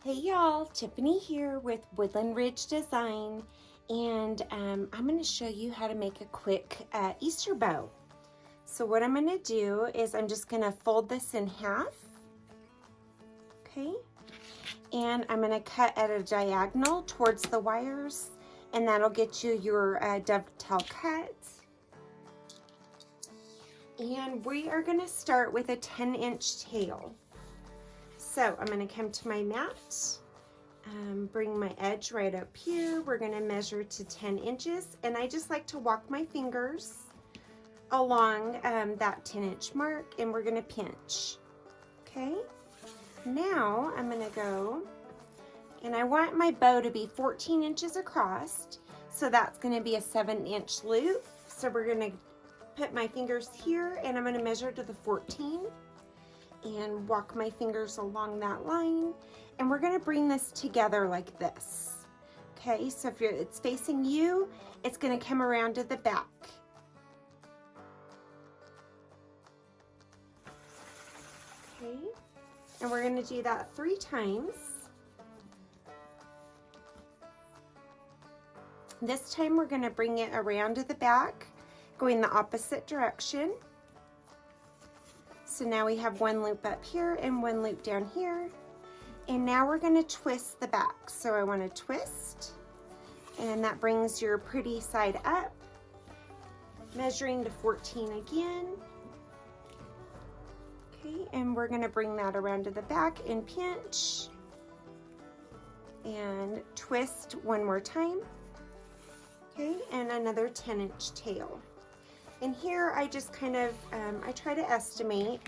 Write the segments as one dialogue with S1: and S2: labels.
S1: Hey y'all, Tiffany here with Woodland Ridge Design, and I'm going to show you how to make a quick Easter bow. So what I'm going to do is I'm just going to fold this in half, okay, and I'm going to cut at a diagonal towards the wires, and that'll get you your dovetail cut. And we are going to start with a 10-inch tail. So I'm going to come to my mat, bring my edge right up here. We're going to measure to 10 inches, and I just like to walk my fingers along that 10-inch mark, and we're going to pinch. Okay, now I'm going to go, and I want my bow to be 14 inches across, so that's going to be a 7-inch loop. So we're going to put my fingers here, and I'm going to measure to the 14 and walk my fingers along that line, and we're going to bring this together like this. Okay, so if it's facing you, it's going to come around to the back. Okay, and we're going to do that 3 times. This time we're going to bring it around to the back, going the opposite direction. So now we have 1 loop up here and 1 loop down here. And now we're going to twist the back. So I want to twist, and that brings your pretty side up, measuring to 14 again. Okay, and we're going to bring that around to the back and pinch and twist 1 more time. Okay, and another 10-inch tail. And here I just kind of, I try to estimate.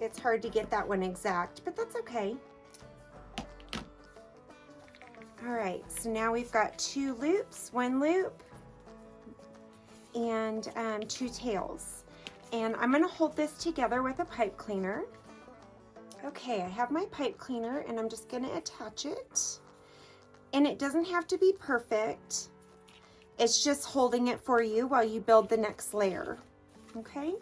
S1: It's hard to get that one exact, but that's okay. All right, so now we've got 2 loops, 1 loop, and 2 tails. And I'm gonna hold this together with a pipe cleaner. Okay, I have my pipe cleaner, and I'm just gonna attach it. And it doesn't have to be perfect. It's just holding it for you while you build the next layer, okay?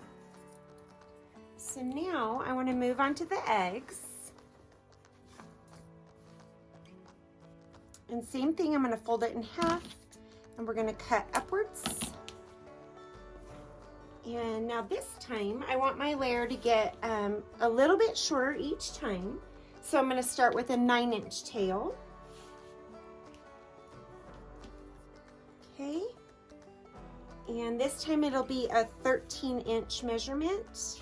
S1: So now I want to move on to the eggs. And same thing, I'm going to fold it in half, and we're going to cut upwards. And now this time, I want my layer to get a little bit shorter each time. So I'm going to start with a 9-inch tail. Okay, and this time it'll be a 13-inch measurement.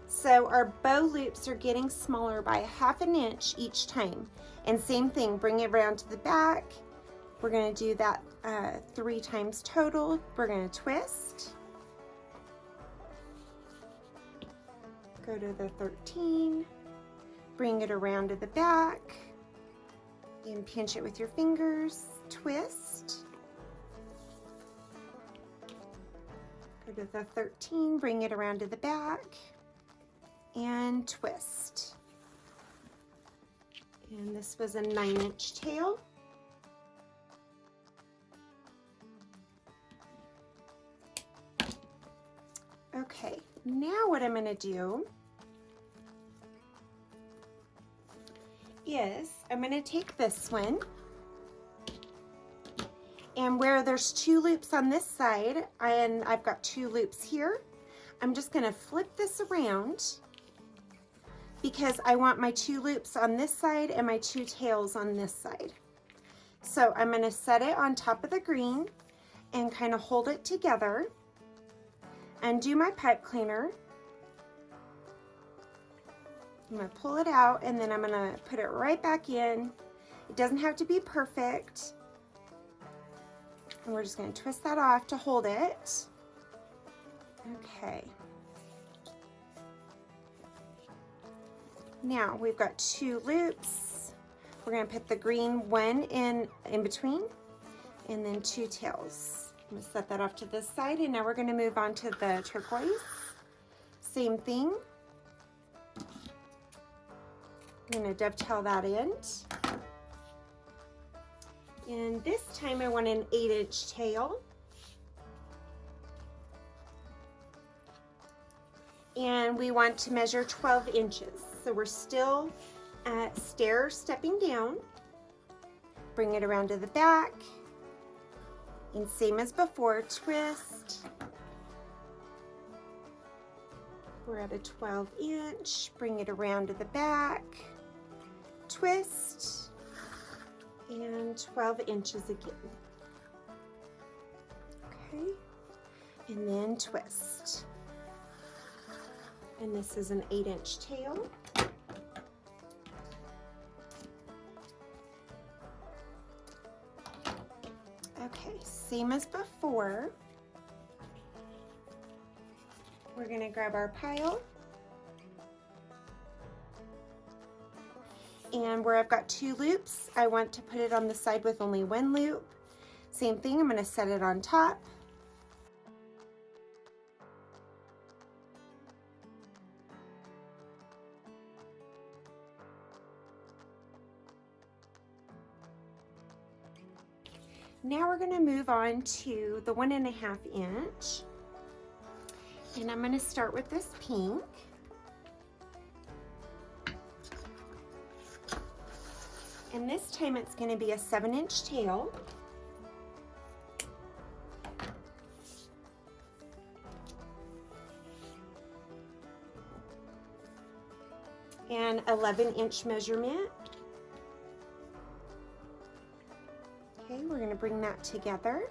S1: So our bow loops are getting smaller by 1/2 inch each time. And same thing, bring it around to the back. We're going to do that 3 times total. We're going to twist. Go to the 13, bring it around to the back, and pinch it with your fingers. Twist, go to the 13, bring it around to the back, and twist. And this was a 9-inch tail. Okay, now what I'm going to do is I'm going to take this one, and where there's 2 loops on this side, and I've got 2 loops here, I'm just going to flip this around because I want my 2 loops on this side and my 2 tails on this side. So I'm going to set it on top of the green and kind of hold it together and do my pipe cleaner. I'm going to pull it out, and then I'm going to put it right back in. It doesn't have to be perfect. And we're just going to twist that off to hold it. Okay. Now we've got 2 loops. We're going to put the green one in between, and then 2 tails. I'm going to set that off to this side, and now we're going to move on to the turquoise. Same thing. I'm going to dovetail that end. And this time I want an 8-inch tail. and we want to measure 12 inches. So we're still stepping down. Bring it around to the back, and same as before, twist. We're at a 12 inch, bring it around to the back, twist, and 12 inches again. Okay, and then twist. And this is an 8-inch tail. Okay, same as before. We're gonna grab our pile. And where I've got 2 loops, I want to put it on the side with only 1 loop. Same thing, I'm gonna set it on top. Now we're gonna move on to the 1.5 inch. And I'm gonna start with this pink. And this time it's gonna be a 7-inch tail. And 11-inch measurement. Okay, we're gonna bring that together.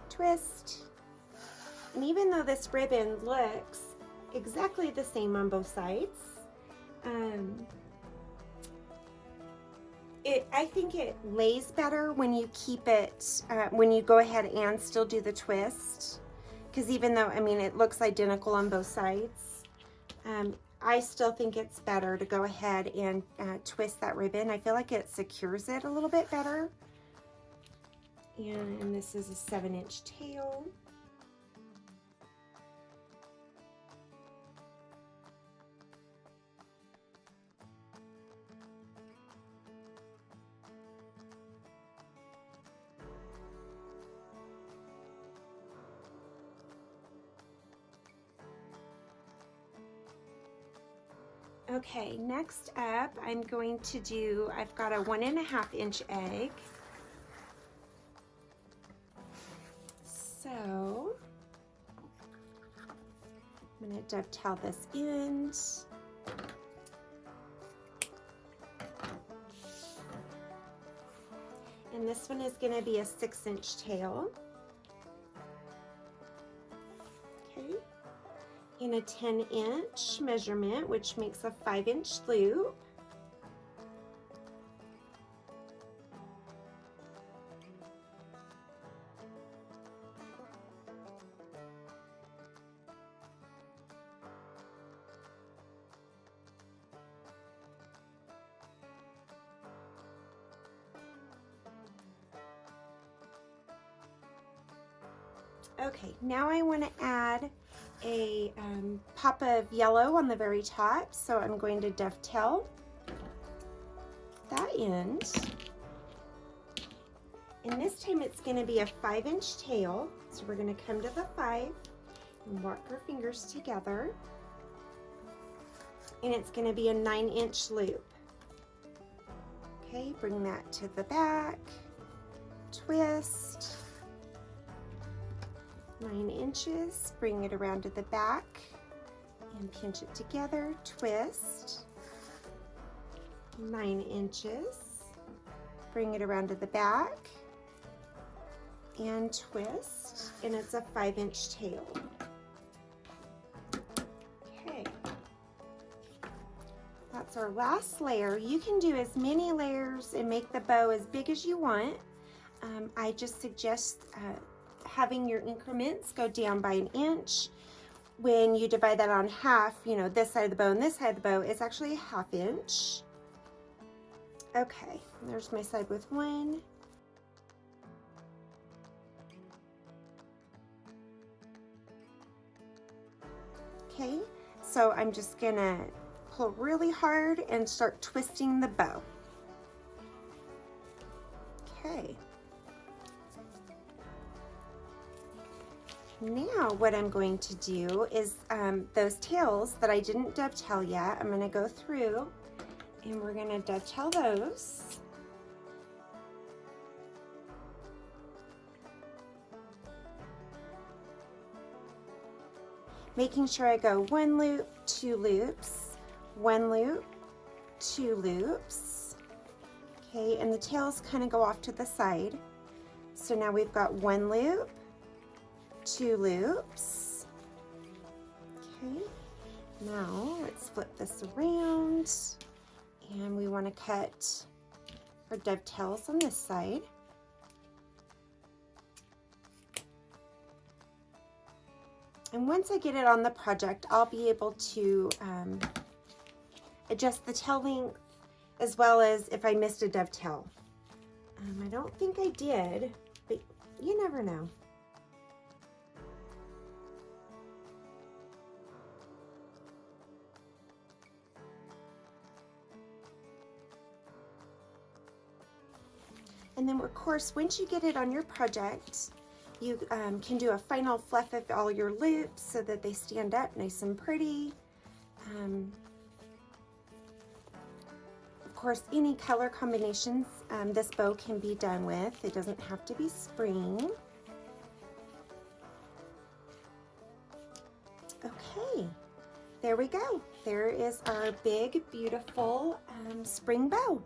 S1: Twist. And even though this ribbon looks exactly the same on both sides, I think it lays better when you keep it, when you go ahead and still do the twist. Because even though, I mean, it looks identical on both sides, I still think it's better to go ahead and twist that ribbon. I feel like it secures it a little bit better. And this is a 7-inch tail. Okay, next up I'm going to do, I've got a 1.5 inch egg. So I'm going to dovetail this end. And this one is going to be a 6-inch tail. Okay. In a 10-inch measurement, which makes a 5-inch loop. Okay, now I want to add a pop of yellow on the very top, so I'm going to dovetail that end. And this time it's going to be a 5-inch tail, so we're going to come to the 5 and walk our fingers together. And it's going to be a 9-inch loop. Okay, bring that to the back, twist. 9 inches, bring it around to the back and pinch it together, twist. 9 inches, bring it around to the back and twist, and it's a 5-inch tail. Okay, that's our last layer. You can do as many layers and make the bow as big as you want. I just suggest having your increments go down by 1 inch. When you divide that on half, you know, this side of the bow and this side of the bow, it's actually a 1/2 inch. Okay, there's my side with 1. Okay, so I'm just gonna pull really hard and start twisting the bow. Okay. Now what I'm going to do is those tails that I didn't dovetail yet, I'm going to go through and we're going to dovetail those. Making sure I go 1 loop, 2 loops, 1 loop, 2 loops. Okay, and the tails kind of go off to the side. So now we've got 1 loop, 2 loops. Okay, now let's flip this around and we want to cut our dovetails on this side. And once I get it on the project, I'll be able to adjust the tail length as well as if I missed a dovetail. I don't think I did, but you never know. And then of course, once you get it on your project, you can do a final fluff of all your loops so that they stand up nice and pretty. Of course, any color combinations this bow can be done with. It doesn't have to be spring. Okay, there we go. There is our big, beautiful spring bow.